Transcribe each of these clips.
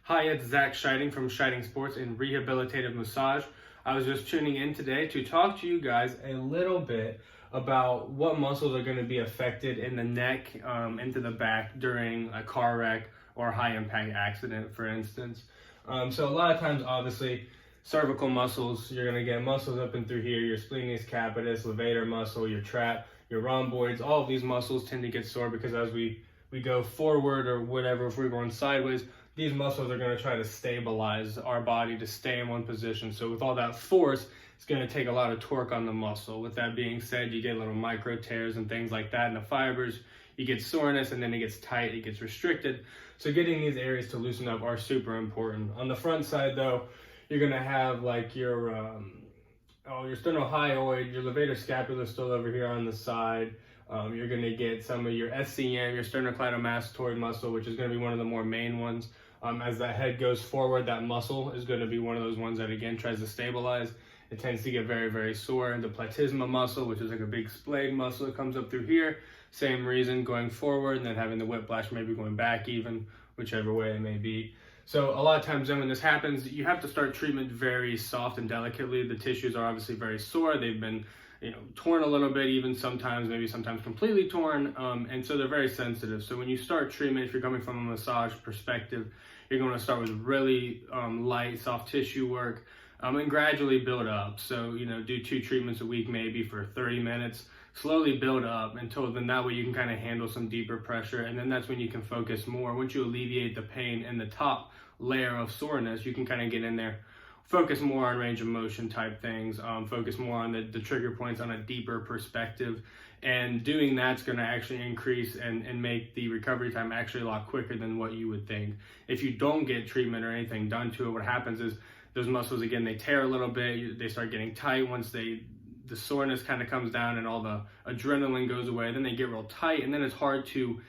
Hi, it's Zach Scheiding from Scheiding Sports and Rehabilitative Massage. I was just tuning in today to talk to you guys a little bit about what muscles are going to be affected in the neck, into the back during a car wreck or high impact accident, for instance. So a lot of times, obviously, cervical muscles, you're going to get muscles up and through here, your splenius capitis, levator muscle, your trap, your rhomboids. All of these muscles tend to get sore because as we go forward or whatever, if we're going sideways, these muscles are going to try to stabilize our body to stay in one position. So with all that force, it's going to take a lot of torque on the muscle. With that being said, you get little micro tears and things like that in the fibers. You get soreness, and then it gets tight, it gets restricted. So getting these areas to loosen up are super important. On the front side though, you're going to have like your sternohyoid, your levator scapula still over here on the side. You're going to get some of your SCM, your sternocleidomastoid muscle, which is going to be one of the more main ones. As that head goes forward, that muscle is going to be one of those ones that again tries to stabilize. It tends to get very, very sore. And the platysma muscle, which is like a big splayed muscle that comes up through here, same reason, going forward and then having the whiplash, maybe going back even, whichever way it may be. So a lot of times then when this happens, you have to start treatment very soft and delicately. The tissues are obviously very sore. They've been torn a little bit, even sometimes, maybe sometimes completely torn, and so they're very sensitive. So when you start treatment, if you're coming from a massage perspective, you're going to start with really light, soft tissue work, and gradually build up. So, do 2 treatments a week, maybe for 30 minutes, slowly build up until then that way you can kind of handle some deeper pressure. And then that's when you can focus more. Once you alleviate the pain in the top layer of soreness, you can kind of get in there, focus more on range of motion type things, focus more on the trigger points on a deeper perspective. And doing that's going to actually increase and make the recovery time actually a lot quicker than what you would think. If you don't get treatment or anything done to it, what happens is those muscles, again, they tear a little bit, they start getting tight once the soreness kind of comes down and all the adrenaline goes away, then they get real tight, and then it's hard to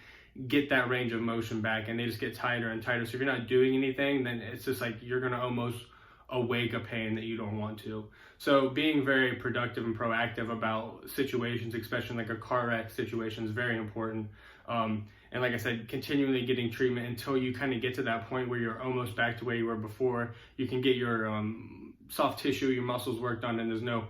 get that range of motion back, and they just get tighter and tighter. So if you're not doing anything, then it's just like you're going to almost awake a pain that you don't want to. So being very productive and proactive about situations, especially like a car wreck situation, is very important. And like I said, continually getting treatment until you kind of get to that point where you're almost back to where you were before. You can get your soft tissue, your muscles worked on, and there's no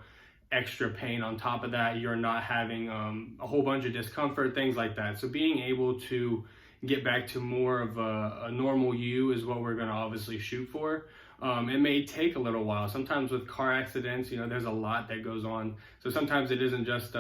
extra pain on top of that. You're not having a whole bunch of discomfort, things like that. So being able to get back to more of a normal you is what we're going to obviously shoot for. It may take a little while. Sometimes with car accidents, there's a lot that goes on. So sometimes it isn't just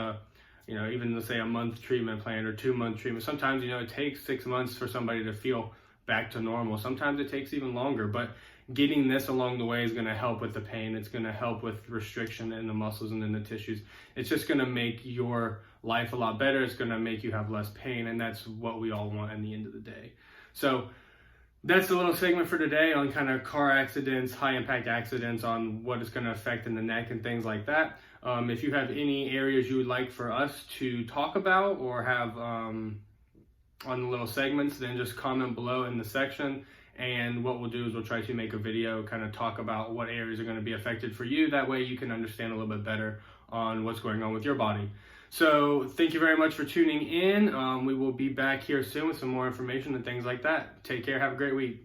even let's say a month treatment plan or 2-month treatment. Sometimes, it takes 6 months for somebody to feel back to normal. Sometimes it takes even longer, but getting this along the way is going to help with the pain. It's going to help with restriction in the muscles and in the tissues. It's just going to make your life a lot better. It's going to make you have less pain, and that's what we all want in the end of the day. So that's a little segment for today on kind of car accidents, high impact accidents, on what it's going to affect in the neck and things like that. If you have any areas you would like for us to talk about or have on the little segments, then just comment below in the section. And what we'll do is we'll try to make a video, kind of talk about what areas are going to be affected for you. That way you can understand a little bit better on what's going on with your body. So thank you very much for tuning in. We will be back here soon with some more information and things like that. Take care. Have a great week.